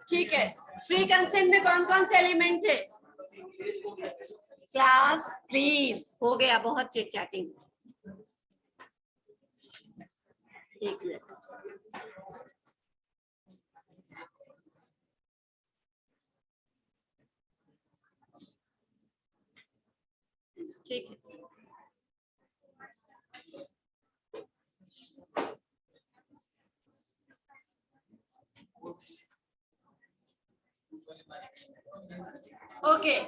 ठीक है, free consent में कौन कौन से एलिमेंट थे? क्लास, प्लीज, हो गया बहुत चिट चैटिंग। एक मिनट, ठीक है। Okay,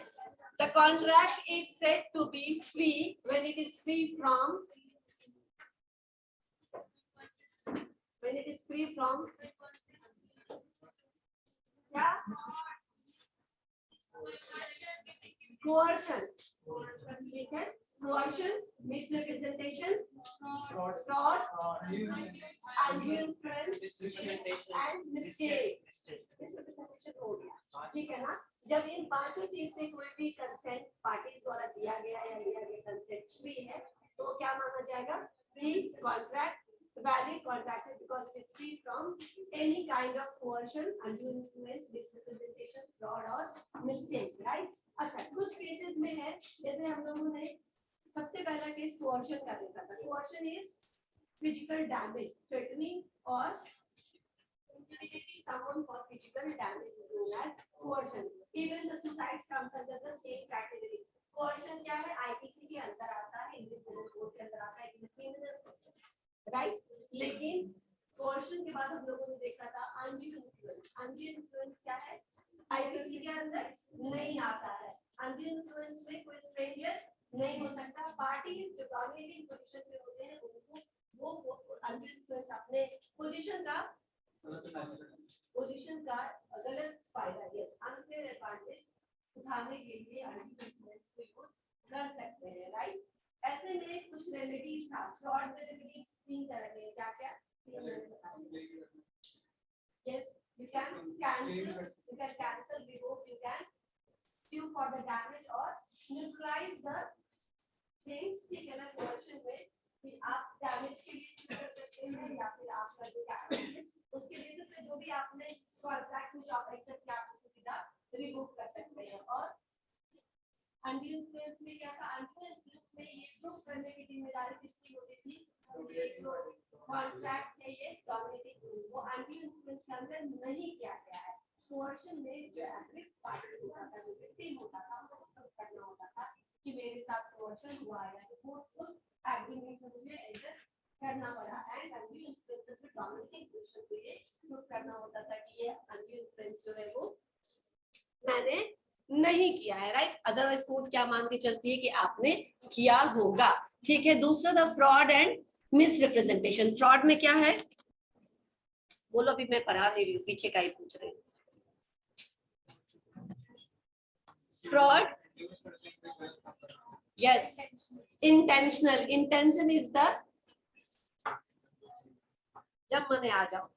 the contract is said to be free when it is free from yeah, coercion, ठीक है, coercion, misrepresentation, fraud, undue influence and mistake. Misrepresentation हो गया, ठीक है ना? जब इन पांचों चीज से कोई भी कंसेंट पार्टीज द्वारा दिया गया या लिया गया कंसेंट फ्री है तो क्या माना जाएगा? Free contract, valid contract because it is free from any kind of coercion, undue influence, misrepresentation, fraud or mistake, right? अच्छा, कुछ केसेस में है जैसे हम लोगों ने सबसे पहला केस coercion का देखा था। coercion is physical damage, threatening or intimidating someone for physical damage is known as coercion. Even the suicide comes under the same category. coercion क्या है? IPC के अंदर आता है, इंडियन पेनल कोड के अंदर आता है, क्रिमिनल, राइट? लेकिन coercion के बाद हम लोगों ने देखा था undue influence. undue influence क्या है? आईपीसी के अंदर नहीं आता है। undue influence में कोई स्ट्रेंजर नहीं हो सकता। पार्टी जो डोमिनेटिंग पोजीशन पे होते हैं उनको वो undue influence अपने पोजीशन का गलत फायदा, यस, अनफेयर एडवांटेज उठाने के लिए undue influence को यूज कर सकते हैं, राइट? ऐसे में कुछ रेमेडीज था। फ्रॉड में रेमेडीज तीन तरह के, क्या क्या? Yes, you can cancel, revoke, you can sue for the damage or neutralize the things, ठीक है ना? coercion में कि आप डैमेज के लिए sue कर सकते हैं या फिर आपका जो डैमेज उसके बेसिस पे जो भी आपने कॉन्ट्रैक्ट में जो आप एक्सेप्ट किया आप उसको सीधा रिवोक कर सकते हैं। और undue influence में क्या था? undue influence में ये प्रूव करने की जिम्मेदारी किसकी होती थी? जो कॉन्ट्रैक्ट है ये डोमिनेटिंग, वो undue influence के अंदर नहीं किया गया है। coercion में जो एग्रीड पार्टी होता था, जो विक्टिम होता था, उसको प्रूव करना होता था कि मेरे साथ coercion हुआ है या फोर्सफुल एग्रीमेंट में मुझे एंटर करना पड़ा। एंड undue influence में डोमिनेटिंग पोजीशन को ये प्रूव करना होता था कि ये undue influence जो है वो मैंने नहीं किया है, राइट? अदरवाइज कोर्ट क्या मान के चलती है कि आपने किया होगा, ठीक है? दूसरा the fraud and misrepresentation. Fraud में क्या है? बोलो, अभी मैं पढ़ा दे रही हूँ, पीछे का ही पूछ रही हूँ। Fraud, yes, intentional. Intention is the, जब मने आ जाओ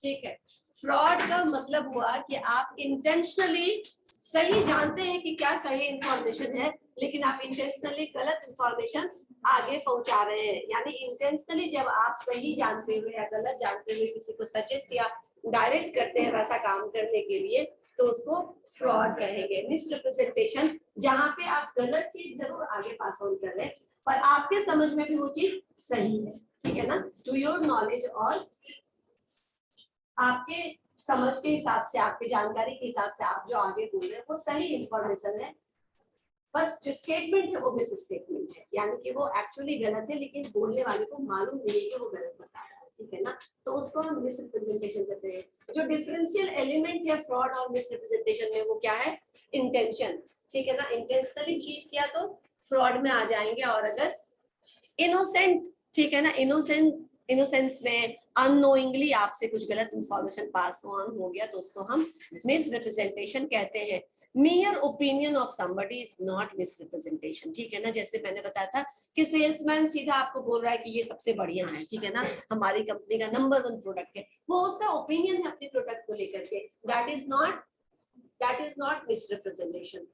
ठीक है। फ्रॉड का मतलब हुआ कि आप इंटेंशनली सही जानते हैं कि क्या सही इंफॉर्मेशन है, लेकिन आप इंटेंशनली गलत इंफॉर्मेशन आगे पहुंचा रहे हैं। यानी इंटेंशनली जब आप सही जानते हुए या गलत जानते हुए किसी को सजेस्ट या डायरेक्ट करते हैं वैसा काम करने के लिए, तो उसको फ्रॉड कहेंगे। मिसरिप्रेजेंटेशन, जहाँ पे आप गलत चीज जरूर आगे पास ऑन कर रहे हैं पर आपके समझ में भी वो चीज सही है, ठीक है ना? टू योर नॉलेज और आपके समझ के हिसाब से, आपके जानकारी के हिसाब से आप जो आगे बोल रहे हैं वो सही इंफॉर्मेशन है, बस जो स्टेटमेंट है वो मिस स्टेटमेंट है, यानी कि वो एक्चुअली गलत है लेकिन बोलने वाले को मालूम नहीं है कि वो गलत बता रहा है, ठीक है ना? तो उसको हम मिसरिप्रेजेंटेशन कहते हैं। जो डिफरेंशियल एलिमेंट है फ्रॉड और मिसरिप्रेजेंटेशन में वो क्या है? इंटेंशन, ठीक है ना? इंटेंशनली चीज किया तो फ्रॉड में आ जाएंगे, और अगर इनोसेंट, ठीक है ना, इनोसेंस में अननोइंगली आपसे कुछ गलत इंफॉर्मेशन पास ऑन हो गया तो उसको हम मिसरिप्रेजेंटेशन कहते हैं। Mayor opinion of somebody is not misrepresentation, ठीक है ना? जैसे मैंने बताया था कि सेल्समैन सीधा आपको बोल रहा है कि ये सबसे बढ़िया है, ठीक है ना, हमारी कंपनी का नंबर 1 प्रोडक्ट है, वो उसका ओपिनियन है अपने प्रोडक्ट को लेकर के, that is not misrepresentation.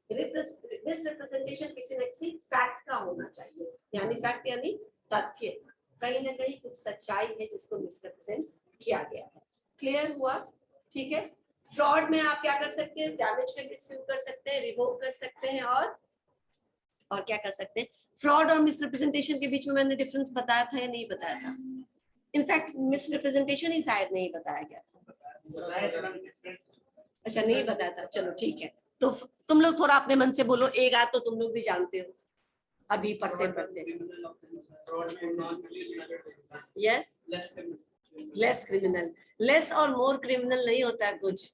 Misrepresentation किसी न किसी फैक्ट का होना चाहिए, यानी फैक्ट यानी तथ्य, कहीं ना कहीं कुछ सच्चाई है जिसको मिसरिप्रेजेंट किया गया है। क्लियर हुआ? ठीक है। फ्रॉड में आप क्या कर सकते हैं, डैमेज करके स्यू कर सकते हैं, रिवोक कर सकते हैं, और क्या कर सकते हैं। फ्रॉड और मिसरिप्रेजेंटेशन के बीच में मैंने डिफरेंस बताया था या नहीं बताया था? इनफैक्ट मिसरिप्रेजेंटेशन ही शायद नहीं बताया गया था। अच्छा नहीं बताया था, चलो ठीक है। तो तुम लोग थोड़ा अपने मन से बोलो, एक आध तो तुम लोग भी जानते हो अभी पढ़ते पढ़ते। Yes, less criminal. लेस और मोर क्रिमिनल नहीं होता है कुछ।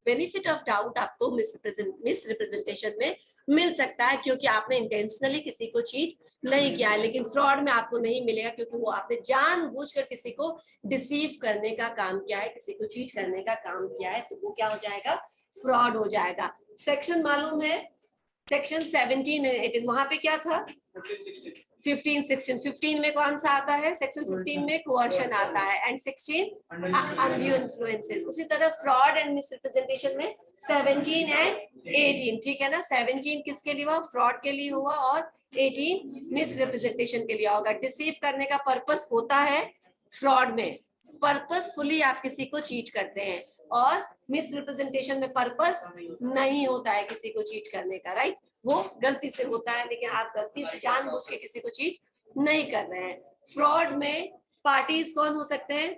बेनिफिट ऑफ डाउट आपको मिसरिप्रेजेंटेशन में मिल सकता है क्योंकि आपने इंटेंशनली किसी को चीट नहीं किया है, लेकिन फ्रॉड में आपको नहीं मिलेगा क्योंकि वो आपने जानबूझकर किसी को डिसीव करने का काम किया है, किसी को चीट करने का काम किया है, तो वो क्या हो जाएगा, फ्रॉड हो जाएगा। सेक्शन मालूम है, सेक्शन 17 और 18, वहां पे क्या था, 15, 16। 15 में कौन सा आता है, सेक्शन 15 में कोअर्शन आता है, एंड 16 अनड्यू इन्फ्लुएंसेस। उसी तरह फ्रॉड एंड मिसरिप्रेजेंटेशन में 17 एंड 18, ठीक है ना। 17 किसके लिए हुआ, फ्रॉड के लिए हुआ, और 18 मिसरिप्रेजेंटेशन के लिए होगा। डिसीव करने का पर्पस होता है फ्रॉड में, पर्पसफुली आप किसी को चीट करते हैं, और मिसरिप्रेजेंटेशन में पर्पस नहीं होता है किसी को चीट करने का, राइट। वो गलती से होता है, लेकिन आप गलती से जानबूझ के किसी को चीट नहीं कर रहे हैं। फ्रॉड में पार्टीज कौन हो सकते हैं,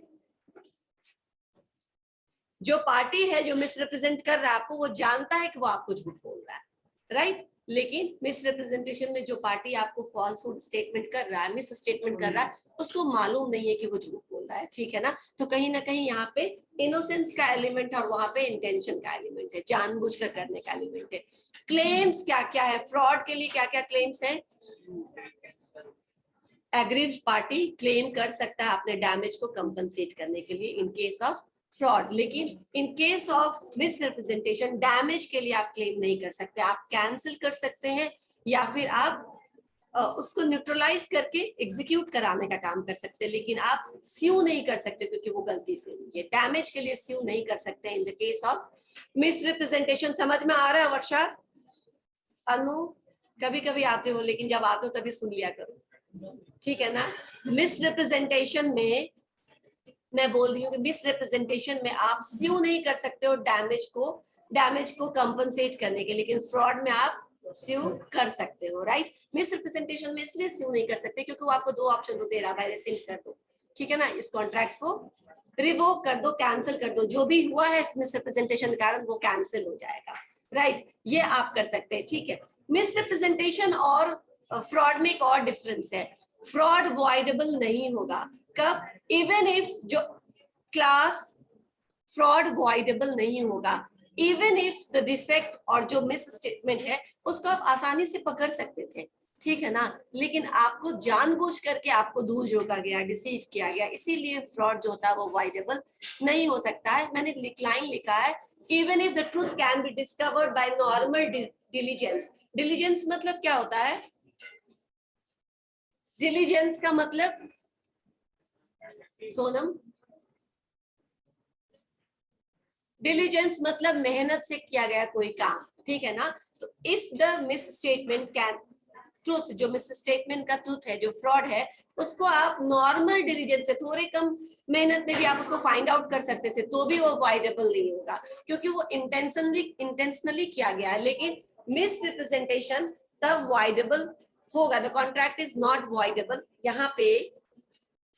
जो पार्टी है जो मिसरिप्रेजेंट कर रहा है आपको, वो जानता है कि वो आपको झूठ बोल रहा है, राइट। लेकिन मिसरिप्रेजेंटेशन में जो पार्टी आपको फॉल्सहुड स्टेटमेंट कर रहा है, मिस स्टेटमेंट कर रहा है, उसको मालूम नहीं है कि वो झूठ बोल रहा है, ठीक है ना। तो कहीं ना कहीं यहाँ पे इनोसेंस का एलिमेंट और वहां पे इंटेंशन का एलिमेंट है, जानबूझकर करने का एलिमेंट है। क्लेम्स क्या क्या है फ्रॉड के लिए, क्या क्या क्लेम्स है। एग्रीव्ड पार्टी क्लेम कर सकता है अपने डैमेज को कंपनसेट करने के लिए इन केस ऑफ फ्रॉड, लेकिन in case of misrepresentation damage के लिए आप क्लेम नहीं कर सकते। आप कैंसिल कर सकते हैं या फिर आप उसको न्यूट्रलाइज करके एग्जीक्यूट कराने का काम कर सकते हैं, लेकिन आप स्यू नहीं कर सकते क्योंकि वो गलती से हुई है। डैमेज के लिए स्यू नहीं कर सकते in the case of misrepresentation. समझ में आ रहा है वर्षा, अनु? कभी कभी आते हो, लेकिन जब आते हो तभी सुन लिया करो, ठीक है ना। मिसरिप्रेजेंटेशन में मैं बोल रही हूँ कि मिसरिप्रेजेंटेशन में आप स्यू नहीं कर सकते हो डैमेज को कंपनसेट करने के, लेकिन फ्रॉड में आप स्यू कर सकते हो, राइट। मिसरिप्रेजेंटेशन में इसलिए स्यू नहीं कर सकते क्योंकि वो आपको दो ऑप्शन दे रहा है, रेसिंड कर दो, ठीक है ना, इस कॉन्ट्रैक्ट को रिवोक कर दो, कैंसिल कर दो, जो भी हुआ है इस मिसरिप्रेजेंटेशन के कारण वो कैंसिल हो जाएगा, राइट। ये आप कर सकते हैं, ठीक है। मिसरिप्रेजेंटेशन और फ्रॉड में एक और डिफरेंस है, फ्रॉड वॉइडेबल नहीं होगा। कब? इवन इफ जो क्लास फ्रॉड वॉइडेबल नहीं होगा, इवन इफ द डिफेक्ट और जो मिस स्टेटमेंट है उसको आप आसानी से पकड़ सकते थे, ठीक है ना, लेकिन आपको जानबूझ करके आपको धूल झोंका गया, डिसीव किया गया, इसीलिए फ्रॉड जो होता है वो वॉइडेबल नहीं हो सकता है। मैंने लाइन लिखा है, even if the truth can be discovered by normal diligence. Diligence मतलब क्या होता है, डिलीजेंस का मतलब सोनम, डिलीजेंस मतलब मेहनत से किया गया कोई काम, ठीक है ना। तो if the miss statement can truth, जो मिस स्टेटमेंट का ट्रूथ है, जो फ्रॉड है, उसको आप नॉर्मल डिलीजेंस से थोड़े कम मेहनत में भी आप उसको फाइंड आउट कर सकते थे, तो भी वो वॉइडेबल नहीं होगा क्योंकि वो इंटेंशनली किया गया है। लेकिन मिस रिप्रेजेंटेशन तब वॉइडेबल होगा, the contract is not voidable. यहाँ पे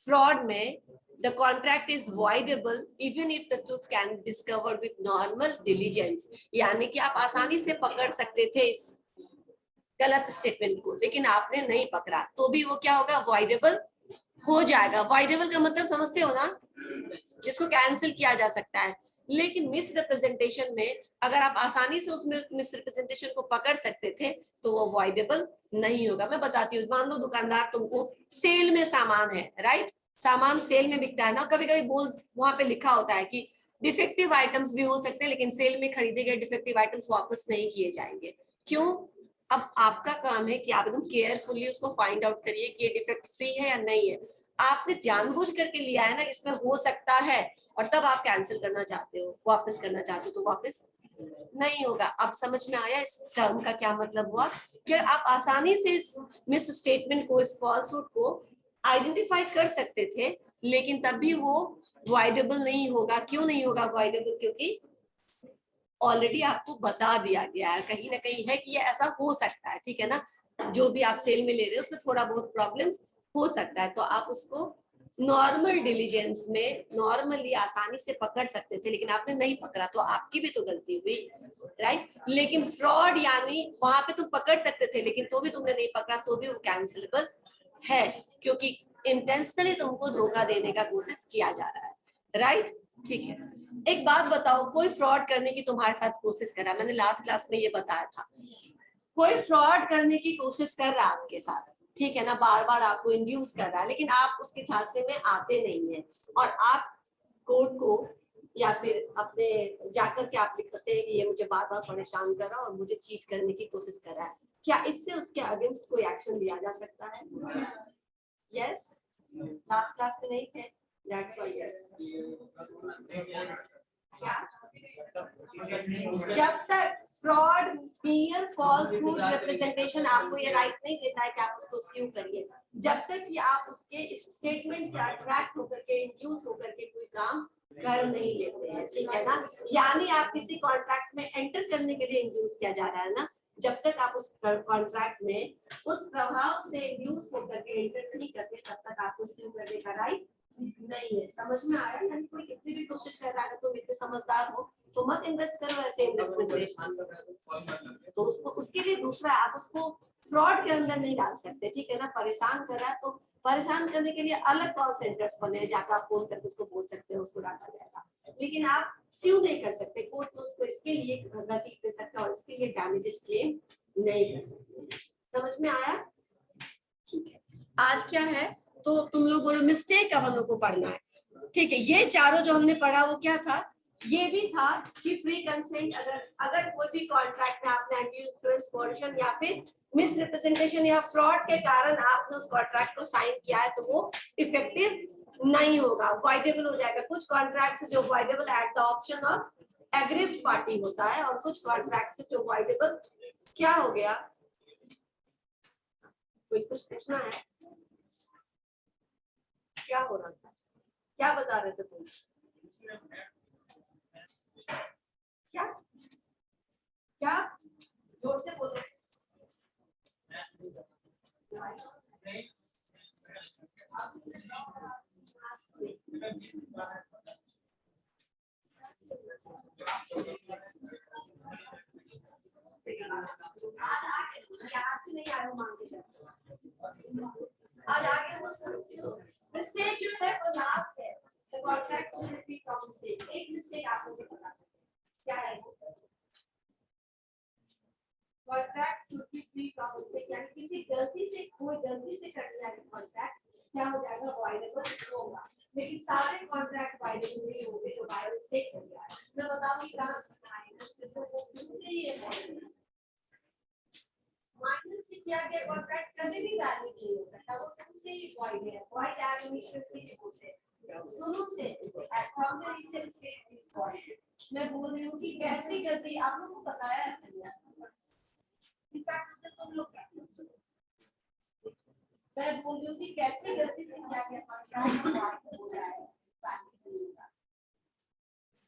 फ्रॉड में the contract is voidable even if the truth can be discovered with normal diligence, यानी कि आप आसानी से पकड़ सकते थे इस गलत स्टेटमेंट को, लेकिन आपने नहीं पकड़ा, तो भी वो क्या होगा, voidable हो जाएगा। voidable का मतलब समझते हो ना, जिसको कैंसिल किया जा सकता है। लेकिन मिस रिप्रेजेंटेशन में अगर आप आसानी से उस मिस रिप्रेजेंटेशन को पकड़ सकते थे तो वो voidable नहीं होगा। मैं बताती हूँ, मान लो दुकानदार तुमको सेल में सामान है, राइट, सामान सेल में बिकता है ना, कभी कभी बोल वहां पे लिखा होता है कि डिफेक्टिव आइटम्स भी हो सकते हैं, लेकिन सेल में खरीदे गए डिफेक्टिव आइटम्स वापस नहीं किए जाएंगे। क्यों? अब आपका काम है कि आप एकदम केयरफुली उसको फाइंड आउट करिए कि ये डिफेक्ट फ्री है या नहीं है। आपने जानबूझ करके लिया है ना, इसमें हो सकता है, और तब आप कैंसिल करना चाहते हो, वापस करना चाहते हो, तो वापस नहीं होगा। अब समझ में आया इस टर्म का क्या मतलब हुआ, कि आप आसानी से इस मिस स्टेटमेंट को, इस फॉल्सहुड को आइडेंटिफाई कर सकते थे, लेकिन तब भी वो वॉइडेबल नहीं होगा। क्यों नहीं होगा वॉइडेबल? क्योंकि ऑलरेडी आपको बता दिया गया है, कहीं ना कहीं है कि ये ऐसा हो सकता है, ठीक है ना। जो भी आप सेल में ले रहे हो उसमें थोड़ा बहुत प्रॉब्लम हो सकता है, तो आप उसको नॉर्मल डिलीजेंस में नॉर्मली आसानी से पकड़ सकते थे, लेकिन आपने नहीं पकड़ा, तो आपकी भी तो गलती हुई, राइट। लेकिन फ्रॉड यानी वहां पे तुम पकड़ सकते थे, लेकिन तो भी तुमने नहीं पकड़ा, तो भी वो कैंसिलेबल है, क्योंकि इंटेंशनली तुमको धोखा देने का कोशिश किया जा रहा है, राइट। ठीक है, एक बात बताओ, कोई फ्रॉड करने की तुम्हारे साथ कोशिश कर रहा है, मैंने लास्ट क्लास में ये बताया था, कोई फ्रॉड करने की कोशिश कर रहा है आपके साथ, ठीक है ना, बार बार आपको इंड्यूस कर रहा है, लेकिन आप उसके झांसे में आते नहीं है, और आप कोर्ट को या फिर अपने जाकर के आप लिखते हैं कि ये मुझे बार बार परेशान कर रहा है और मुझे चीट करने की कोशिश कर रहा है, क्या इससे उसके अगेंस्ट कोई एक्शन लिया जा सकता है? यस, लास्ट क्लास में नहीं थे, दैट्स व्हाई यस। जब तक फ्रॉड, मेयर, फॉल्सहुड रिप्रेजेंटेशन आपको ये राइट नहीं देता है कि आप उसको स्यू करिए, जब तक ये आप उसके इस स्टेटमेंट से अट्रैक्ट होकर के, इंड्यूस होकर के कोई काम कर नहीं लेते हैं, ठीक है ना। यानी आप किसी कॉन्ट्रैक्ट में एंटर करने के लिए इंड्यूस किया जा रहा है ना, जब तक आप उस कॉन्ट्रैक्ट में उस प्रभाव से इंड्यूस होकर के एंटर नहीं करते, तब तक आपको स्यू करने का राइट नहीं है। समझ में आया? यानी कोई कितनी भी कोशिश कर रहा है, तुम इतने समझदार हो तो मत इन्वेस्ट करो ऐसे इन्वेस्टमेंट में, तो उसको, उसके लिए दूसरा, आप उसको फ्रॉड के अंदर नहीं डाल सकते, ठीक है ना। परेशान कर रहा है तो परेशान करने के लिए अलग कॉल सेंटर्स बने, जाकर आप फोन करके उसको बोल सकते हो, उसको डांटा जाएगा, लेकिन आप स्यू नहीं कर सकते, कोर्ट में उसको इसके लिए रसीद दे सकता और इसके लिए डैमेजेस क्लेम नहीं कर सकते। समझ में आया? ठीक है, आज क्या है, तो तुम लोग बोलो मिस्टेक, अब हम लोग को पढ़ना है, ठीक है। ये चारों जो हमने पढ़ा वो क्या था, ये भी था कि फ्री कंसेंट, अगर कोई भी कॉन्ट्रैक्ट में आपने इन्फ्लुएंस, कोर्शन या फिर मिस रिप्रेजेंटेशन या फ्रॉड के कारण आपने उस कॉन्ट्रैक्ट को साइन किया है, तो वो इफेक्टिव नहीं होगा, वॉइडेबल हो जाएगा। कुछ कॉन्ट्रैक्ट जो voidable at the option of aggrieved party होता है, और कुछ कॉन्ट्रैक्ट जो वॉइडेबल क्या हो गया, कोई कुछ पूछना है? क्या हो रहा था, क्या बता रहे थे तुम? क्या क्या जोर से बोलो। आज आगे मिस्टेक जो है वो लास्ट है, the contract will repeat from mistake. एक मिस्टेक आप मुझे बता सकते हैं क्या है? Contract should be free from mistake, यानी किसी गलती से, कोई गलती से कट जाएगा कॉन्ट्रैक्ट, क्या हो जाएगा, वॉइडेबल होगा। लेकिन सारे कॉन्ट्रैक्ट वॉइडेबल नहीं होंगे जो बाय मिस्टेक हो गया है। मैं बताऊंगी कहां माइनस से किया गया कॉन्ट्रैक्ट कभी भी वैलिड नहीं होता था, वो शुरू से ही वॉइड है, वॉइड एडमिशन से होते हैं शुरू से, from the recent state is void. मैं बोल रही हूँ कि कैसी गलती आप लोगों को पता है, इनफैक्ट उससे तुम लोग मैं बोल रही हूँ कि कैसी गलती से किया गया कॉन्ट्रैक्ट हो जाए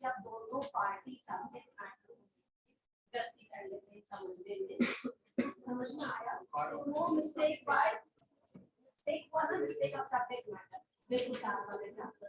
जब दोनों पार्टी सामने गलती कर लेते हैं समझने में। समझ में आया? तो वो मिस्टेक बाय मिस्टेक वाला मिस्टेक ऑफ सब्जेक्ट मैटर बिल्कुल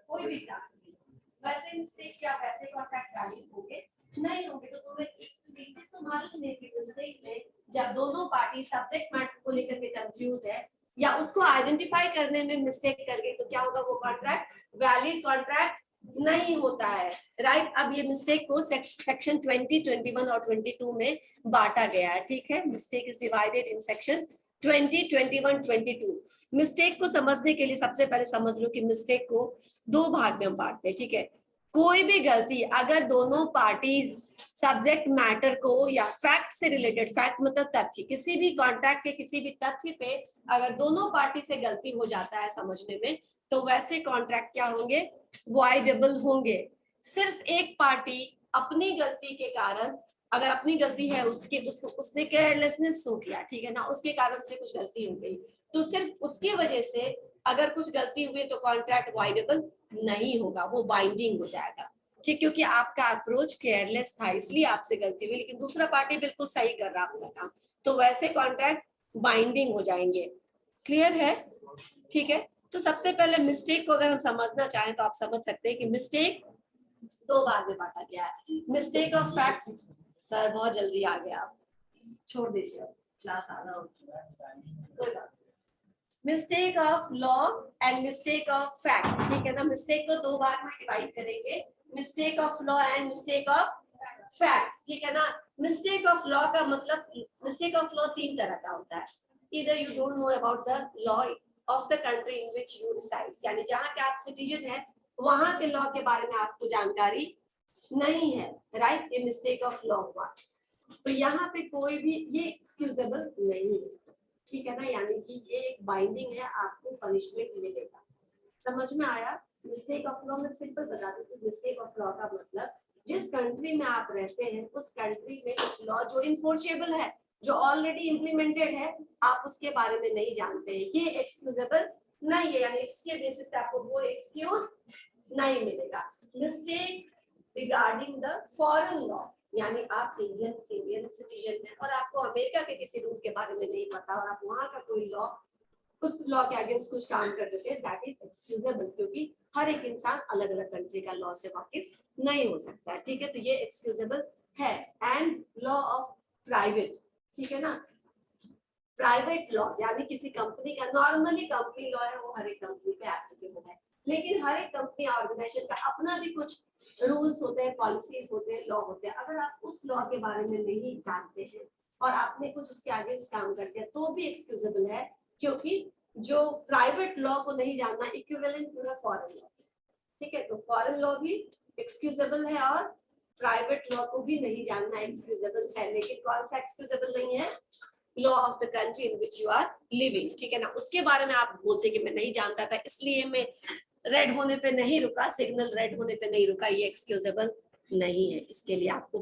कोई भी काम नहीं, वैसे मिस्टेक या वैसे कॉन्ट्रैक्ट वैलिड होंगे नहीं होंगे, तो तुम्हें इस तरीके से मालूम है कि मिस्टेक में जब दोनों पार्टी सब्जेक्ट मैटर को लेकर के कंफ्यूज है या उसको आइडेंटिफाई करने में मिस्टेक कर गई, तो क्या होगा, वो कॉन्ट्रैक्ट वैलिड कॉन्ट्रैक्ट नहीं होता है, राइट। अब ये मिस्टेक को सेक्शन 20, 21 और 22 में बांटा गया है, ठीक है। Mistake is divided in section 20, 21, 22। Mistake को समझने के लिए सबसे पहले समझ लो कि मिस्टेक को दो भाग में हम बांटते हैं, ठीक है। कोई भी गलती अगर दोनों पार्टीज सब्जेक्ट मैटर को या फैक्ट से रिलेटेड, फैक्ट मतलब तथ्य, किसी भी कॉन्ट्रैक्ट के किसी भी तथ्य पे अगर दोनों पार्टी से गलती हो जाता है समझने में, तो वैसे कॉन्ट्रैक्ट क्या होंगे, वॉइडेबल होंगे। सिर्फ एक पार्टी अपनी गलती के कारण, अगर अपनी गलती है उसने केयरलेसनेस शो किया, ठीक है ना, उसके कारण से कुछ गलती हो गई, तो सिर्फ उसकी वजह से अगर कुछ गलती हुई तो कॉन्ट्रैक्ट वाइडेबल नहीं होगा, वो बाइंडिंग हो जाएगा, ठीक, क्योंकि आपका अप्रोच केयरलेस था इसलिए आपसे गलती हुई, लेकिन दूसरा पार्टी बिल्कुल सही कर रहा अपना काम, तो वैसे कॉन्ट्रैक्ट बाइंडिंग हो जाएंगे। क्लियर है? ठीक है, तो सबसे पहले मिस्टेक को अगर हम समझना चाहें तो आप समझ सकते हैं कि मिस्टेक दो भाग में बांटा गया है। मिस्टेक ऑफ फैक्ट्स, सर बहुत जल्दी आ गया, आप छोड़ दीजिए, क्लास आना हो, कोई बात। Mistake of law and mistake of fact, ठीक है ना, मिस्टेक को दो भाग में डिवाइड करेंगे, mistake of law and mistake of fact, ठीक है ना। मिस्टेक ऑफ लॉ का मतलब, मिस्टेक ऑफ लॉ तीन तरह का होता है, इधर you don't know about the law of the country in which you reside, यानी जहां के आप सिटीजन है वहां के लॉ के बारे में आपको जानकारी नहीं है, राइट, ये मिस्टेक ऑफ लॉ हुआ, तो यहाँ पे कोई भी ये एक्सक्यूजेबल नहीं है, ठीक है ना, यानी कि ये एक बाइंडिंग है, आपको पनिशमेंट मिलेगा। समझ में आया? मिस्टेक ऑफ लॉ में सिंपल बता देती हूँ, मिस्टेक ऑफ लॉ का मतलब जिस कंट्री में आप रहते हैं उस कंट्री में कुछ लॉ जो इन्फोर्सेबल है, जो ऑलरेडी इम्प्लीमेंटेड है, आप उसके बारे में नहीं जानते हैं, ये एक्सक्यूजेबल नहीं है, यानी इसके बेसिस पे आपको वो एक्सक्यूज नहीं मिलेगा। Mistake regarding the foreign law, यानी आप इंडियन सिटीजन हैं और आपको अमेरिका के किसी रूल के बारे में नहीं पता और आप वहां का कोई लॉ, उस लॉ के अगेंस्ट कुछ काम कर देते हैं, दैट इज एक्सक्यूजेबल, क्योंकि हर एक इंसान अलग अलग कंट्री का लॉ से वाकिफ नहीं हो सकता है, ठीक है, तो ये एक्सक्यूजेबल है। एंड लॉ ऑफ प्राइवेट, ठीक है ना, प्राइवेट लॉ यानी किसी कंपनी का, नॉर्मली कंपनी लॉ है वो हर एक कंपनी पे एप्लीकेबल है, लेकिन हर एक कंपनी ऑर्गेनाइजेशन का अपना भी कुछ रूल्स होते हैं, पॉलिसीज होते हैं, लॉ होते हैं, अगर आप उस लॉ के बारे में नहीं जानते हैं और आपने कुछ उसके अगेंस्ट काम कर दिया तो भी एक्सक्यूजेबल है, क्योंकि जो प्राइवेट लॉ को नहीं जानना equivalent to the foreign law, ठीक है, तो फॉरेन लॉ भी एक्सक्यूजेबल है और प्राइवेट लॉ को भी नहीं जानना एक्सक्यूजेबल है, लेकिन कौन सा एक्सक्यूजेबल नहीं है? Law of the country in which you are living, ठीक है ना, उसके बारे में आप बोलते कि मैं नहीं जानता था इसलिए मैं रेड होने पे नहीं रुका, सिग्नल रेड होने पे नहीं रुका, ये एक्सक्यूजेबल नहीं है, इसके लिए आपको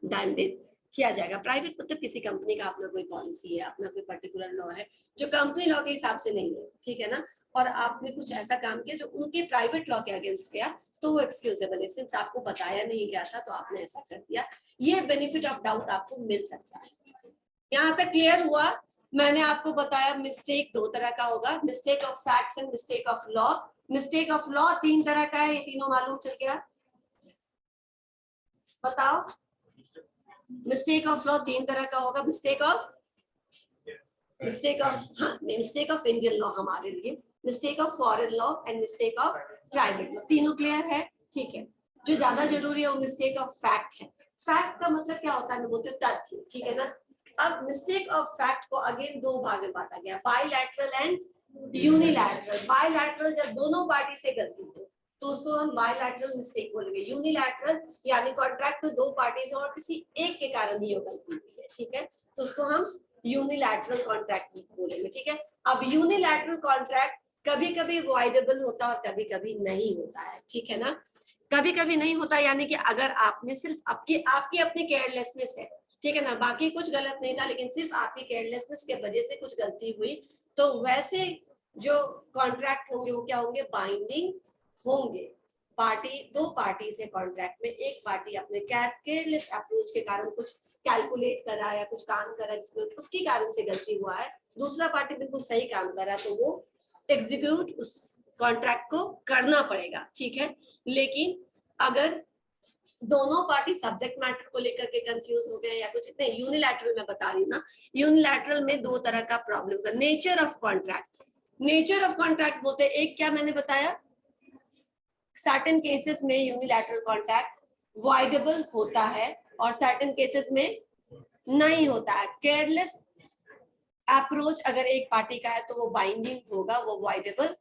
दंडित किया जाएगा। प्राइवेट मतलब किसी कंपनी का अपना कोई पॉलिसी है, अपना कोई पर्टिकुलर लॉ है जो कंपनी लॉ के हिसाब से नहीं है, ठीक है ना, और आपने कुछ ऐसा काम किया जो उनके प्राइवेट लॉ के अगेंस्ट किया तो वो एक्सक्यूजेबल है, सिंस आपको बताया नहीं गया था तो आपने ऐसा कर दिया, ये बेनिफिट ऑफ डाउट आपको मिल सकता है। यहाँ तक क्लियर हुआ? मैंने आपको बताया मिस्टेक दो तरह का होगा, mistake of facts and mistake of law. Mistake of law तीन तरह का है, ये तीनों मालूम चल गया? बताओ, मिस्टेक ऑफ लॉ तीन तरह का होगा, मिस्टेक ऑफ इंडियन लॉ हमारे लिए, mistake of foreign law and mistake of private law, तीनों क्लियर है? ठीक है, जो ज्यादा जरूरी है वो मिस्टेक ऑफ फैक्ट है। फैक्ट का मतलब क्या होता है? बोलते तथ्य, ठीक है ना। अब मिस्टेक ऑफ फैक्ट को अगेन दो भाग में बांटा गया, बायलैटरल एंड यूनिलैटरल। बायलैटरल जब दोनों पार्टी से गलती हो तो उसको हम बायलैटरल मिस्टेक बोलेंगे। यूनिलैटरल यानी कॉन्ट्रैक्ट में दो पार्टीज और किसी एक के कारण ही गलती हुई है, ठीक है, तो उसको हम यूनिलैटरल कॉन्ट्रैक्ट बोलेंगे, ठीक है। अब यूनिलैटरल कॉन्ट्रैक्ट कभी कभी वाइडेबल होता है और कभी कभी नहीं होता है, ठीक है ना। कभी कभी नहीं होता यानी कि अगर आपने सिर्फ आपकी अपनी केयरलेसनेस है, ठीक है ना, बाकी कुछ गलत नहीं था लेकिन सिर्फ आपकी केयरलेसनेस के वजह से कुछ गलती हुई, तो वैसे जो कॉन्ट्रैक्ट होंगे वो क्या होंगे? बाइंडिंग होंगे। पार्टी, दो पार्टी से कॉन्ट्रैक्ट में एक पार्टी अपने केयरलेस अप्रोच के कारण कुछ कैलकुलेट करा या कुछ काम करा जिसमें उसके कारण से गलती हुआ है, दूसरा पार्टी बिल्कुल सही काम करा तो वो एग्जीक्यूट उस कॉन्ट्रैक्ट को करना पड़ेगा, ठीक है। लेकिन अगर दोनों पार्टी सब्जेक्ट मैटर को लेकर के कंफ्यूज हो गए या कुछ, इतने यूनिलैटरल में बता रही हूँ ना, यूनिलैटरल में दो तरह का प्रॉब्लम होता है। Nature of contract, nature of contract बोलते हैं, एक क्या मैंने बताया, सर्टेन केसेस में यूनिलैटरल कॉन्ट्रैक्ट वाइडेबल होता है और सर्टेन केसेस में नहीं होता है। केयरलेस अप्रोच अगर एक पार्टी का है तो वो बाइंडिंग होगा, वो वाइडेबल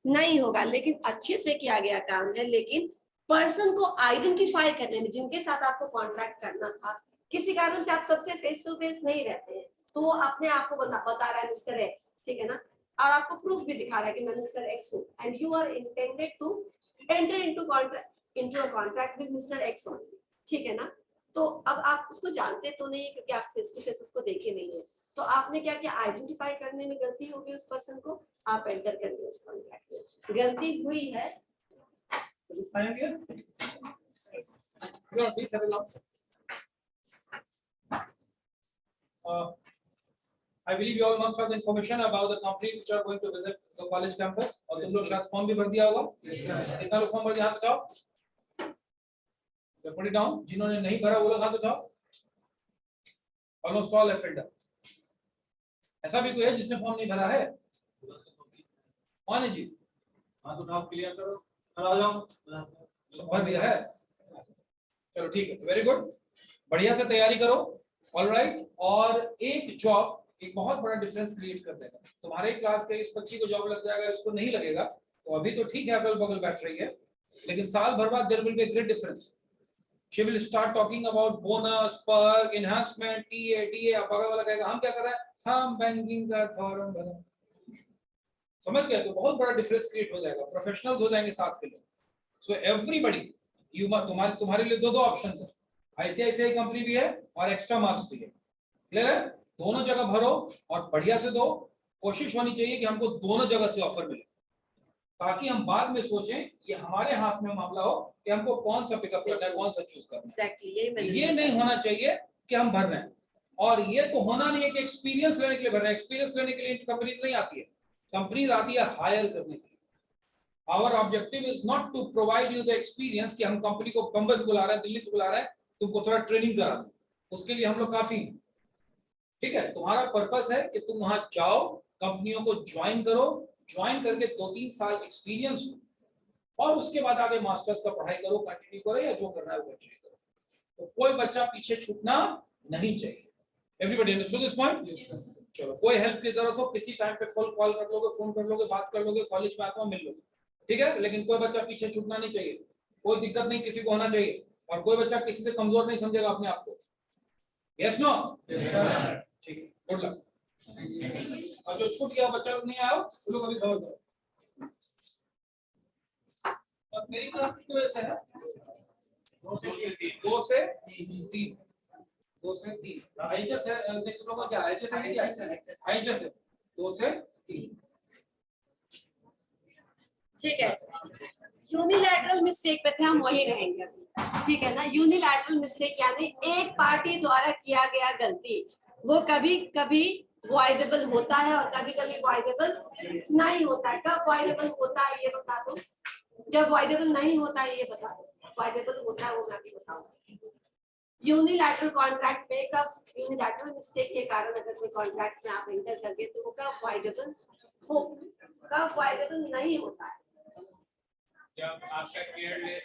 नहीं होगा, लेकिन अच्छे से किया गया काम है। लेकिन पर्सन को आइडेंटिफाई करने में, जिनके साथ आपको कॉन्ट्रैक्ट करना था, किसी कारण से आप सबसे फेस टू फेस नहीं रहते हैं तो वो अपने आप को बता रहा है मिस्टर एक्स, ठीक है ना, और आपको प्रूफ भी दिखा रहा है कि मैं मिस्टर एक्स हूँ, and you are intended to enter into a contract with mister X only, ठीक है ना। तो अब आप उसको जानते तो नहीं क्योंकि आप फेस टू फेस उसको देखे नहीं है, तो आपने क्या किया, आइडेंटिफाई करने में गलती हो गई उस पर्सन को, आप एंटर कर दिए उस कॉन्ट्रैक्ट में, गलती हुई है। I believe you all must have the information about the companies which are going to visit the college campus. और तुम लोग शायद फॉर्म भी भर दिया होगा। कितना लोग फॉर्म भर दिया हाथ उठाओ। Put it down. जिन्होंने नहीं भरा वो लोग हाथ उठाओ। Almost all have filled up. ऐसा भी कोई है जिसने फॉर्म नहीं भरा है? कौन है जी? हाथ उठाओ, क्लियर करो, आ जाओ। सब भर दिया है? चलो ठीक है, वेरी गुड, बढ़िया से तैयारी करो। ऑलराइट, और एक जॉब एक बहुत बड़ा डिफरेंस क्रिएट कर देगा। तुम्हारे क्लास के इस बच्ची को जॉब लग जाएगा, इसको नहीं लगेगा, तो अभी तो ठीक है अगल बगल बैठ रही है, लेकिन साल भर बाद there will be a great difference. She will start talking about bonus, perk, enhancement, TA TA. अब बगल वाला कहेगा हम क्या कर रहे हैं, हम बैंकिंग का फॉर्म भरा। समझ गए? तो बहुत बड़ा डिफरेंस क्रिएट हो जाएगा, प्रोफेशनल्स हो जाएंगे साथ के लोग। सो एवरीबॉडी, यू तुम्हारे लिए दो ऑप्शंस है, आईसीआईसीआई कंपनी भी है और एक्स्ट्रा मार्क्स भी है। क्लियर है? दोनों जगह भरो और बढ़िया से दो। कोशिश होनी चाहिए कि हमको दोनों जगह से ऑफर मिले, ताकि हम बाद में सोचें, ये हमारे हाथ में मामला हो कि हमको कौन सा पिकअप करना है, कौन सा चूज करना है। Exactly, ये नहीं होना चाहिए कि हम भर रहे हैं, और ये तो होना नहीं है कि एक्सपीरियंस लेने के लिए भर रहे हैं। एक्सपीरियंस लेने के लिए कंपनीज नहीं आती है, कंपनीज आती है हायर करने के लिए। Our objective is not to provide you the experience कि हम कंपनी को बम्बई से बुला रहे हैं, दिल्ली से बुला रहे हैं, तुमको थोड़ा ट्रेनिंग करा दें, उसके लिए हम लोग काफी हैं। ठीक है, तुम्हारा पर्पस है कि तुम वहां जाओ, कंपनियों को ज्वाइन करो, ज्वाइन करके 2-3 साल एक्सपीरियंस हो, और उसके बाद आगे मास्टर्स का पढ़ाई करो, कंटिन्यू करो, या जो करना है वो कंटिन्यू करो। तो कोई बच्चा पीछे छूटना नहीं चाहिए। Everybody understood this point? चलो, कोई हेल्प की जरूरत हो किसी टाइम पे कॉल कर लोगे, फोन कर लोगे, बात कर लोगे, कॉलेज में आता हूं मिल लोगे, ठीक है? लेकिन कोई बच्चा पीछे छूटना नहीं चाहिए, कोई दिक्कत नहीं किसी को होना चाहिए, और कोई बच्चा किसी से कमजोर नहीं समझेगा अपने आप को। Yes no? ठीक है, गुड लक। और जो छूट गया बच्चा लोग नहीं आया वो लोग अभी कवर करो। और मेरी क्लास की वजह से है 2 से 3 आईएचएस है, तुम लोगों का क्या आईएचएस है? क्या आईएचएस है 2 से 3। ठीक है, यूनिलैटरल मिस्टेक पे थे हम, वही रहेंगे, ठीक है ना। यूनिलैटरल मिस्टेक यानी एक पार्टी द्वारा किया गया गलती, वो कभी कभी वॉइडेबल होता है और कभी कभी वॉइडेबल नहीं होता है। कब वॉइडेबल होता है ये बता दो, जब वॉइडेबल नहीं होता है ये बता दो, वॉइडेबल होता है वो मैं भी बताऊंगा। यूनिलैटरल कॉन्ट्रैक्ट में कब यूनिलैटरल मिस्टेक के कारण अगर कोई कॉन्ट्रैक्ट में आप एंटर करके तो वो कब वॉइडेबल हो, कब वॉइडेबल नहीं होता है, जब आपका केयरलेस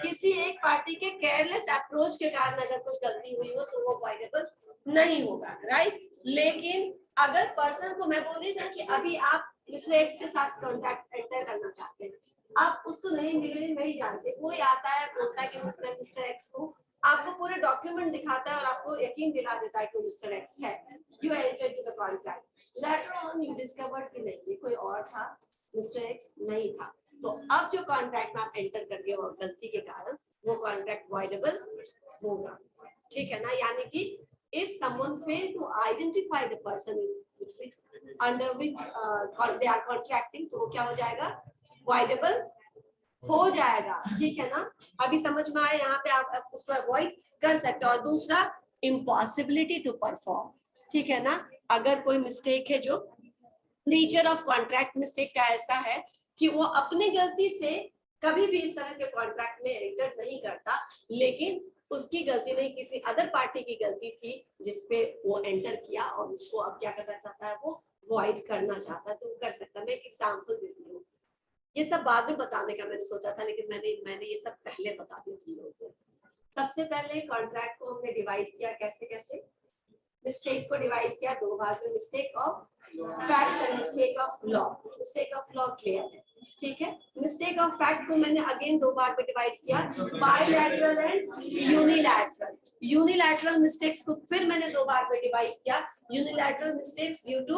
किसी एक पार्टी के केयरलेस अप्रोच के कारण अगर कुछ गलती हुई हो तो वो वॉइडेबल नहीं होगा, राइट। लेकिन अगर पर्सन को मैं बोली ना कि अभी आप मिस्टर एक्स के साथ कॉन्टैक्ट एंटर करना चाहते हैं, आप उसको नहीं मिले नहीं जानते, कोई आता है बोलता है कि मैं मिस्टर एक्स हूँ, आपको पूरे डॉक्यूमेंट दिखाता है और आपको यकीन दिला देता है कि मिस्टर एक्स है, you enter to the contract, later on you discovered कि नहीं ये कोई और था, मिस्टर एक्स नहीं था। तो अब जो कॉन्ट्रैक्ट में आप एंटर कर गए और गलती के कारण वो कॉन्ट्रैक्ट वॉइडेबल होगा, ठीक है ना। यानी कि if someone fail to identify the person under which they are contracting, तो वो क्या हो जाएगा, वॉइडेबल हो जाएगा, ठीक है ना। अभी समझ में आया, यहाँ पे आप उसको अवॉइड कर सकते हो। और दूसरा, इम्पॉसिबिलिटी टू परफॉर्म, ठीक है ना। अगर कोई मिस्टेक है, जो नेचर ऑफ कॉन्ट्रैक्ट मिस्टेक का ऐसा है कि वो अपनी गलती से कभी भी इस तरह के कॉन्ट्रैक्ट में एंटर नहीं करता, लेकिन उसकी गलती नहीं किसी अदर पार्टी की गलती थी जिसपे वो एंटर किया और उसको अब क्या करना चाहता है, वो वॉइड करना चाहता है, तो वो कर सकता है। मैं एक एग्जांपल देती हूँ, ये सब बाद में बताने का मैंने सोचा था, लेकिन मैंने ये सब पहले बता दिया तुम लोगों को। सबसे पहले कॉन्ट्रैक्ट को हमने डिवाइड किया, कैसे कैसे, मिस्टेक को डिवाइड किया 2 भाग में, mistake of fact and mistake of law. Mistake of law clear है, ठीक है। मिस्टेक ऑफ फैक्ट को मैंने अगेन 2 भाग में डिवाइड किया, bilateral and unilateral. Unilateral mistakes को फिर मैंने 2 भाग में डिवाइड किया, unilateral mistakes due to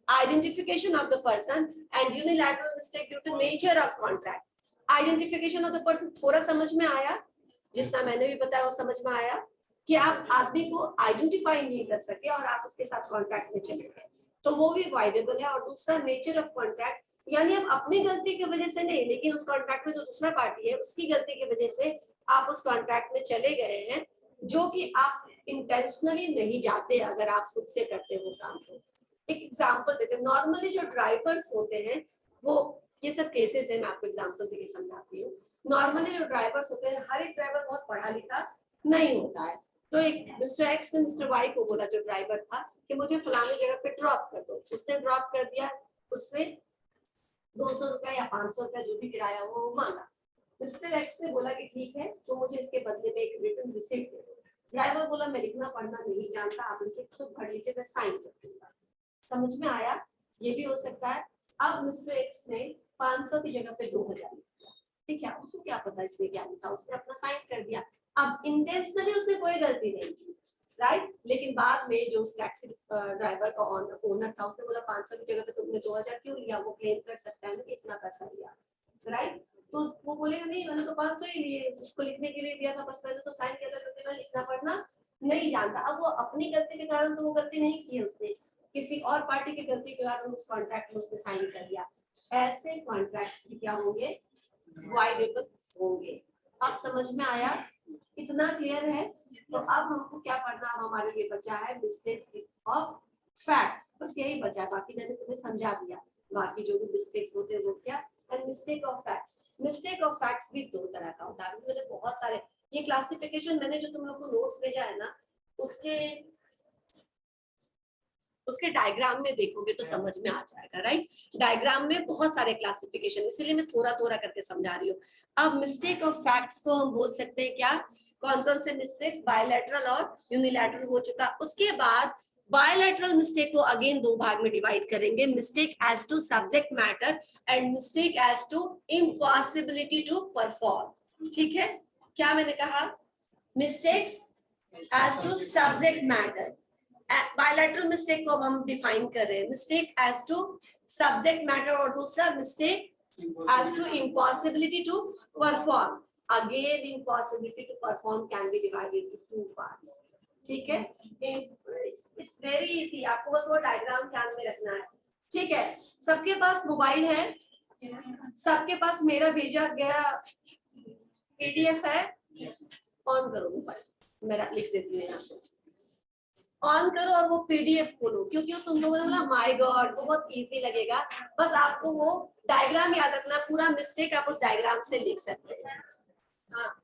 identification of the person and unilateral mistake due to nature of contract. Identification of the person थोड़ा समझ में आया, जितना मैंने भी बताया वो समझ में आया कि आप आदमी को आइडेंटिफाई नहीं कर सके और आप उसके साथ कॉन्ट्रैक्ट में चले गए, तो वो भी वाइडेबल है। और दूसरा नेचर ऑफ कॉन्ट्रैक्ट, यानी आप अपनी गलती की वजह से नहीं, लेकिन उस कॉन्ट्रैक्ट में जो दूसरा पार्टी है उसकी गलती की वजह से आप उस कॉन्ट्रैक्ट में चले गए हैं, जो कि आप इंटेंशनली नहीं जाते अगर आप खुद से करते हो काम को। एक एग्जांपल देते हैं, नॉर्मली जो ड्राइवर्स होते हैं वो, ये सब केसेस है, मैं आपको एग्जांपल देके समझाती हूँ। नॉर्मली जो ड्राइवर्स होते हैं, हर एक ड्राइवर बहुत पढ़ा लिखा नहीं होता है। तो एक मिस्टर एक्स ने मिस्टर वाई को बोला, जो ड्राइवर था, कि मुझे फलाने जगह पे ड्रॉप कर दो। उसने ड्रॉप कर दिया, उससे 200 रुपया या 500 रुपया जो भी किराया हो वो मांगा। मिस्टर एक्स ने बोला कि ठीक है, तो मुझे इसके बदले में एक रिटन रिसिप्ट दे दो। ड्राइवर बोला मैं लिखना पढ़ना नहीं जानता, आप रिसिप्ट तो भर लीजिए, मैं साइन कर दूंगा। समझ में आया? ये भी हो सकता है। अब मिस्टर एक्स ने 500 की जगह पे 2000 लिखा, ठीक है, उसको क्या पता इसमें क्या लिखा, उसने अपना साइन कर दिया। अब इंटेंशनली उसने कोई गलती नहीं की, राइट, लेकिन बाद में जो टैक्सी ड्राइवर का ओनर था, उसने बोला 500 की जगह पे तुमने 2000 क्यों लिया, वो क्लेम कर सकता है ना कि इतना पैसा लिया, राइट। तो वो बोलेगा नहीं, मैंने तो 500 ही लिए, उसको लिखने के लिए दिया था, बस मैंने तो साइन किया था क्योंकि मैं लिखना पढ़ना नहीं जानता। अब वो अपनी गलती के कारण तो वो गलती नहीं की है उसने, किसी और पार्टी की गलती के कारण उस कॉन्ट्रैक्ट में उसने साइन कर दिया। ऐसे कॉन्ट्रैक्ट्स भी क्या होंगे, वाइडेबल होंगे। अब समझ में आया? इतना क्लियर है? तो अब हमको क्या पढ़ना, अब हमारे लिए बचा है मिस्टेक्स ऑफ फैक्ट्स, बस यही बचा है, बाकी मैंने तुम्हें समझा दिया। बाकी जो भी मिस्टेक्स होते हैं वो क्या, and mistake of facts. Mistake of facts भी दो तरह का होता है, मुझे बहुत सारे, ये क्लासिफिकेशन मैंने जो तुम लोग को नोट्स भेजा है ना, उसके डायग्राम में देखोगे तो समझ में आ जाएगा, राइट। डायग्राम में बहुत सारे क्लासिफिकेशन, इसलिए मैं थोड़ा थोड़ा करके समझा रही हूँ। अब मिस्टेक ऑफ फैक्ट्स को हम बोल सकते हैं क्या, कौन कौन से मिस्टेक्स, बायलैटरल और यूनिलैटरल हो चुका। उसके बाद बायलैटरल मिस्टेक को अगेन दो भाग में डिवाइड करेंगे, mistake as to subject matter and mistake as to impossibility to perform. ठीक है, क्या मैंने कहा, mistakes as to subject matter, bilateral mistake को हम डिफाइन कर रहे हैं, mistake as to subject matter, और दूसरा mistake as to impossibility to perform. Again impossibility to perform can be divided into two parts. ठीक है, इट्स वेरी इजी, आपको बस वो डायग्राम ध्यान में रखना है। ठीक है, सबके पास मोबाइल है, सबके पास मेरा भेजा गया पीडीएफ है, ऑन करो मोबाइल, मेरा लिख देती हूँ यहाँ पे, ऑन करो और वो पीडीएफ खोलो, क्योंकि तुम लोगों ने बोला माय गॉड बहुत इजी लगेगा, बस आपको वो डायग्राम याद रखना, पूरा मिस्टेक आप उस डायग्राम से लिख सकते हैं। हाँ,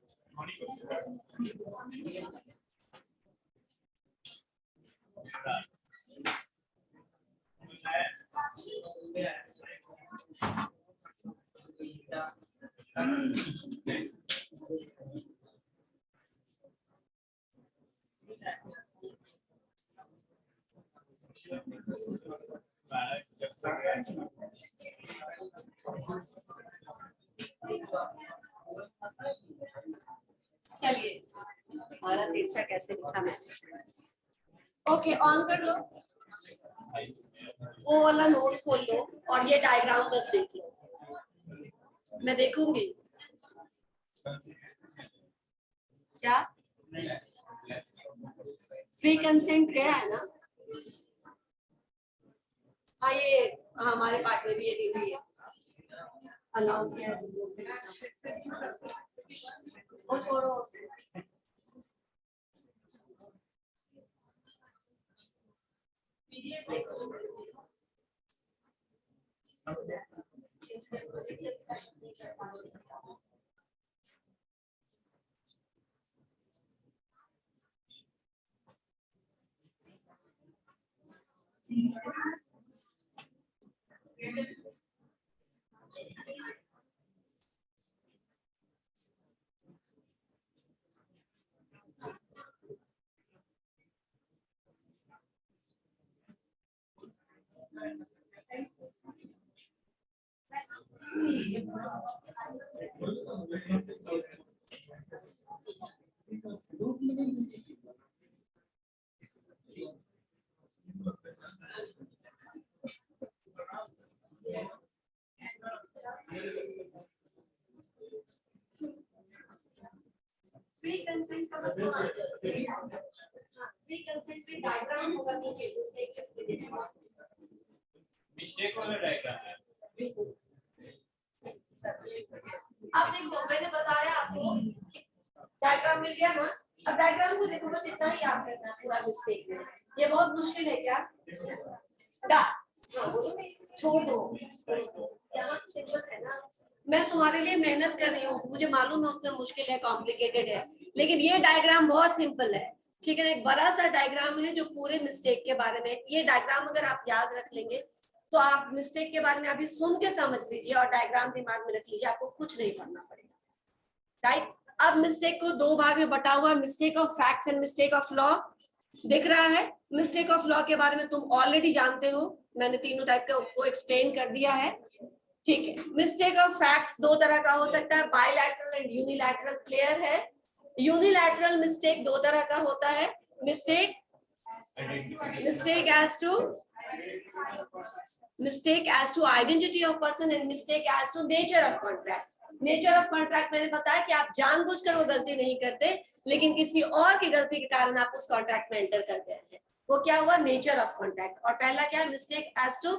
चलिए, हमारा तीसरा कैसे लिखा मैंने, ओके, ऑन कर लो, वो वाला नोट्स खोल लो और ये डायग्राम बस देख लो, मैं देखूंगी क्या फ्री कंसेंट गया है ना। हाँ, ये हमारे पार्ट में भी ये दी हुई है, अलाउ किया है, वो छोड़ो। कंसेंट्रिक डायग्राम होगा नीचे मिस्टेक जस्ट मिस्टेक वाला डायग्राम है। बिल्कुल। अब देखो मैंने बताया आपको डायग्राम मिल गया ना। अब डायग्राम को देखो बस इतना ही याद करना है पूरा मिस्टेक में। ये बहुत मुश्किल है क्या? छोड़ दो यहाँ सिंपल है ना। मैं तुम्हारे लिए मेहनत कर रही हूँ, मुझे मालूम है उसमें मुश्किल है, कॉम्प्लिकेटेड है, लेकिन ये डायग्राम बहुत सिंपल है। ठीक है ना, एक बड़ा सा डायग्राम है जो पूरे मिस्टेक के बारे में। ये डायग्राम अगर आप याद रख लेंगे तो आप मिस्टेक के बारे में अभी सुन के समझ लीजिए और डायग्राम दिमाग में रख लीजिए, आपको कुछ नहीं पढ़ना पड़ेगा। राइट, अब मिस्टेक को दो भाग में बटा हुआ, mistake of facts and mistake of law. दिख रहा है, मिस्टेक ऑफ लॉ के बारे में तुम ऑलरेडी जानते हो, मैंने तीनों टाइप का को एक्सप्लेन कर दिया है। ठीक है, मिस्टेक ऑफ फैक्ट्स दो तरह का हो सकता है, बायलैटरल एंड यूनिलैटरल। क्लियर है? यूनिलैटरल मिस्टेक दो तरह का होता है, mistake as to identity of person and mistake as to nature of contract. Nature of contract मैंने बताया कि आप जानबूझकर वो गलती नहीं करते, लेकिन किसी और की गलती के कारण आप उस कॉन्ट्रैक्ट में एंटर कर गए हैं, वो क्या हुआ? Nature of contract. और पहला क्या है? Mistake as to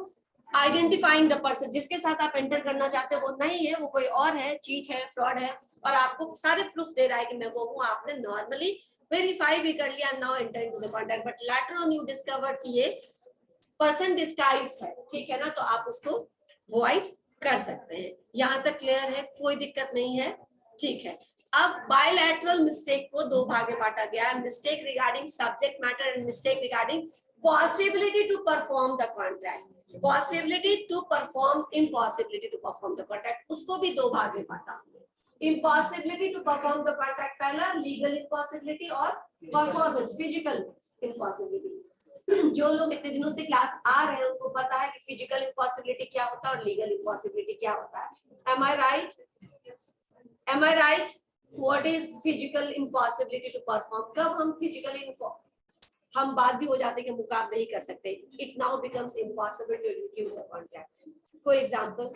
identifying the person, जिसके साथ आप एंटर करना चाहते हो वो नहीं है, वो कोई और है, चीट है, फ्रॉड है, और आपको सारे प्रूफ दे रहा है कि मैं वो हूँ। आपने नॉर्मली वेरीफाई भी कर लिया, now enter into the contract, but later on you discover कि ये पर्सन डिस्गाइज है। ठीक है ना, तो आप उसको वॉइड कर सकते हैं। यहाँ तक क्लियर है? कोई दिक्कत नहीं है? ठीक है। अब बायलैटरल मिस्टेक को दो भाग में बांटा गया है, mistake regarding subject matter and mistake regarding possibility to perform the contract. Possibility to perform, impossibility to perform the contract, उसको भी दो भाग में बांटा। Impossibility to perform the contract पहला, लीगल इम्पॉसिबिलिटी, और परफॉर्मेंस फिजिकल इम्पॉसिबिलिटी। जो लोग इतने दिनों से क्लास आ रहे हैं उनको पता है कि फिजिकल इम्पॉसिबिलिटी क्या होता है और लीगल इम्पॉसिबिलिटी क्या होता है। Am I right? Am I right? What is physical impossibility to perform? कब हम physically हम बात भी हो जाते हैं कि मुकाम नहीं कर सकते, it now becomes impossible to execute the contract. कोई example?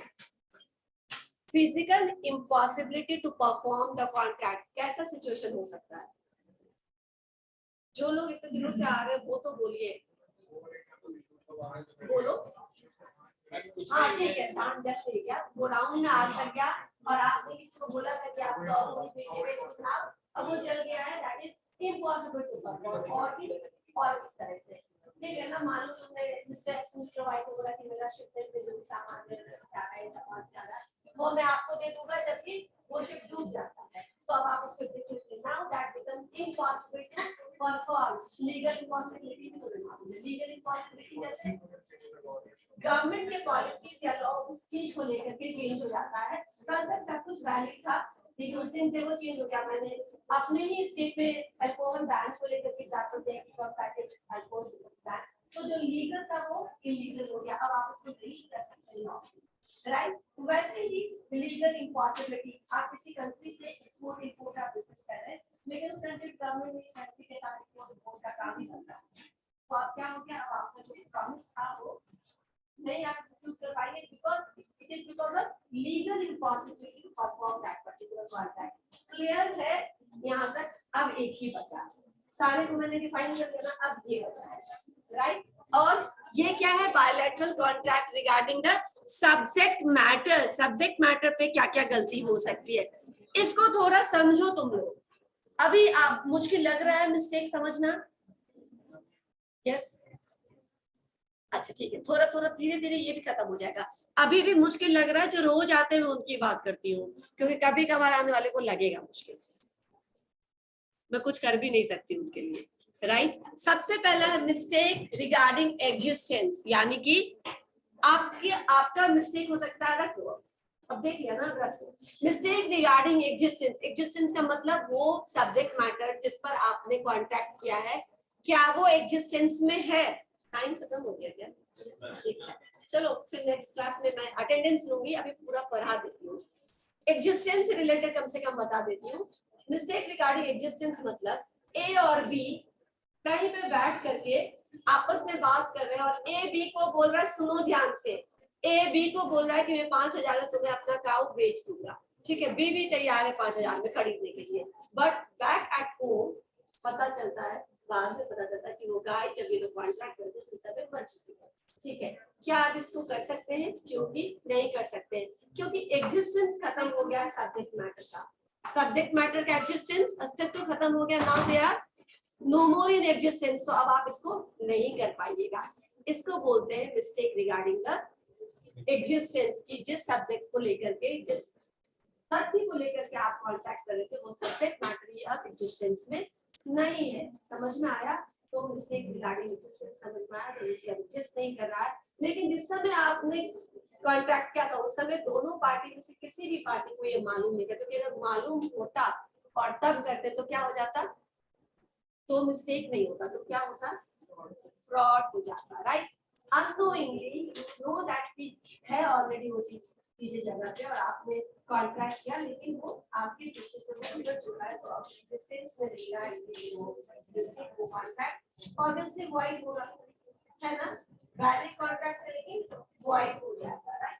Physical impossibility to perform the contract, कैसा सिचुएशन हो सकता है? जो लोग इतने दिनों से आ रहे हैं वो तो बोलिए, बोलो। हाँ ठीक है, धान जल ले गया, गोडाउन में आग लग गया और आपने किसी को बोला था कि आप अब वो जल गया है, that is impossible to perform. और इस तरह से ठीक है ना, मान लो तुमने मिस्टर वाई को बोला कि मेरा शिपमेंट में जो सामान है वो मैं आपको दे दूंगा, जबकि वो शिप डूब जाता है, तो अब आप उसको एग्जीक्यूट करना, that becomes impossible to perform. Legal impossibility भी तो मालूम है, लीगल इम्पॉसिबिलिटी जैसे गवर्नमेंट के पॉलिसी या लॉ उस चीज को लेकर के चेंज हो जाता है, कल तक सब कुछ वैलिड था, लेकिन उस दिन से वो चेंज हो गया। मैंने अपने ही स्टेट में अल्कोहल बैन को लेकर के एग्जांपल दिया कि कब पैकेज अल्कोहल बैन, तो जो लीगल था वो इलीगल हो गया, अब आप उसको नहीं कर सकते लॉ, राइट? वैसे ही लीगल इम्पॉसिबिलिटी, आप किसी कंट्री से एक्सपोर्ट इंपोर्ट का बिजनेस कर रहे हैं, लेकिन उस कंट्री गवर्नमेंट ने इस कंट्री के साथ एक्सपोर्ट इंपोर्ट का काम नहीं करता, तो आप क्या हो गया? अब आपका जो प्रॉमिस था वो नहीं आप एग्जीक्यूट कर पाएंगे, because it is because of legal impossibility to perform that particular contract. Clear है यहाँ तक? अब एक ही बचा, सारे को मैंने डिफाइन कर दिया ना, अब ये बचा है, राइट? और ये क्या है? Bilateral contract regarding the subject matter. Subject matter पे क्या क्या गलती हो सकती है, इसको थोड़ा समझो तुम लोग। अभी आप मुश्किल लग रहा है मिस्टेक समझना? यस, अच्छा ठीक है, थोड़ा थोड़ा धीरे धीरे ये भी खत्म हो जाएगा। अभी भी मुश्किल लग रहा है, जो रोज आते हैं उनकी बात करती हूँ, क्योंकि कभी कभार आने वाले को लगेगा मुश्किल, मैं कुछ कर भी नहीं सकती उनके लिए, राइट? सबसे पहला है मिस्टेक रिगार्डिंग एग्जिस्टेंस, यानी कि आपका मिस्टेक हो सकता है, रखो अब देख लिया ना, रखो। मिस्टेक रिगार्डिंग एग्जिस्टेंस, एग्जिस्टेंस का मतलब वो सब्जेक्ट मैटर जिस पर आपने कॉन्ट्रैक्ट किया है, क्या वो एग्जिस्टेंस में है? टाइम खत्म हो गया क्या? ठीक है, चलो फिर नेक्स्ट क्लास में मैं अटेंडेंस लूंगी, अभी पूरा पढ़ा देती हूँ। एग्जिस्टेंस से रिलेटेड कम से कम बता देती हूँ। मिस्टेक रिगार्डिंग एग्जिस्टेंस मतलब ए और बी कहीं पे बैठ करके आपस में बात कर रहे हैं और ए बी को बोल रहा है, सुनो ध्यान से, ए बी को बोल रहा है कि मैं 5,000 में तुम्हें अपना काऊ बेच दूंगा, ठीक है? बी भी तैयार है 5,000 में खरीदने के लिए, बट बैक एट होम पता चलता है, बाद में पता चलता है कि वो गाय जब ये लोग कॉन्ट्रैक्ट करते हैं उस समय मर चुकी है। ठीक है, क्या आप इसको कर सकते हैं? क्योंकि नहीं कर सकते, क्योंकि एग्जिस्टेंस खत्म हो गया सब्जेक्ट मैटर का। सब्जेक्ट मैटर का एग्जिस्टेंस, अस्तित्व खत्म हो गया, now they are no more in existence. तो अब आप इसको नहीं कर पाइएगा। इसको बोलते हैं मिस्टेक रिगार्डिंग द एग्जिस्टेंस, की जिस सब्जेक्ट को लेकर के, जिस तथ्य को लेकर के आप कॉन्टैक्ट कर रहे थे वो सब्जेक्ट मैटर ही अब एग्जिस्टेंस में नहीं है। समझ में आया? तो मिस्टेक रिगार्डिंग एग्जिस्टेंस समझ में आया, तो नीचे एग्जिस्ट नहीं कर रहा है। लेकिन जिस समय आपने कॉन्टैक्ट किया था उस समय दोनों पार्टी में से किसी भी पार्टी को ये मालूम नहीं था, क्योंकि अगर मालूम होता और तब करते तो क्या हो जाता? तो मिस्टेक नहीं होता, तो क्या होता? फ्रॉड हो जाता, right? Unknowingly you know that कि है ऑलरेडी वो चीजें जगह पे और आपने कॉन्ट्रैक्ट किया, लेकिन वो आपके पीछे से वो गुजर चुका है, तो आप एग्जिस्टेंस में रहेगा, इसलिए वो एग्जिस्टिंग वो कॉन्ट्रैक्ट ऑब्वियसली वॉइड होगा, है ना? डायरेक्ट कॉन्ट्रैक्ट से लेकिन वॉइड हो जाता है, राइट?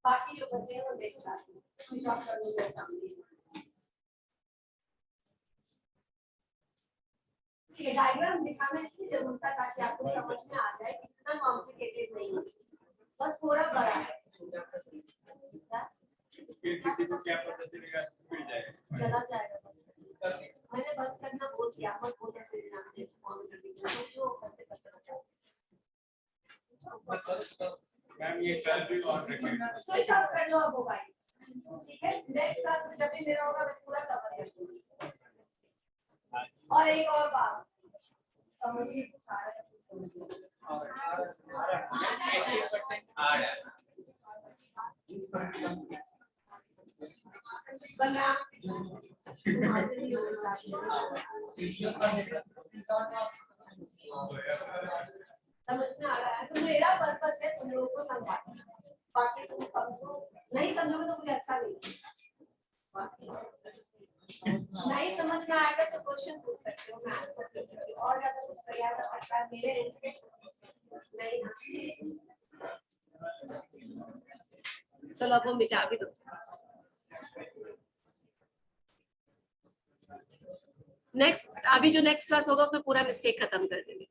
बाकी जो बचे हैं वो देख सकते हैं, कुछ और करने के सामने। ये डायग्राम दिखाना इसलिए जरूरत है ताकि आपको समझ में आ जाए कि इतना कॉम्प्लिकेटेड नहीं है, बस थोड़ा बड़ा है। किसी को क्या पता चलेगा, मिल जाएगा, चला जाएगा। मैंने बंद करना बोल दिया, मत बोल ऐसे ना ऑन कर दीजिए, तो कैसे करते हो? मैम ये कल भी ऑन रखेंगे। स्विच ऑफ कर दो अब मोबाइल, ठीक है? नेक्स्ट क्लास में जब भी मेरा होगा मैं पूरा कवर कर दूंगी। और एक और बात समझिए, कुछ आ रहा है बना समझ में आ रहा है? तो मेरा पर्पस है तुम लोगों को समझाना, बाकी तुम समझो, नहीं समझोगे तो मुझे अच्छा नहीं लगेगा। नहीं समझ में आएगा तो क्वेश्चन पूछ सकते हो, मैं आंसर कर सकती हूँ, और ज्यादा कुछ तैयार कर सकता है मेरे एंड से नहीं। चलो अब वो मिटा भी दो। नेक्स्ट, अभी जो नेक्स्ट क्लास होगा उसमें पूरा मिस्टेक खत्म कर देंगे।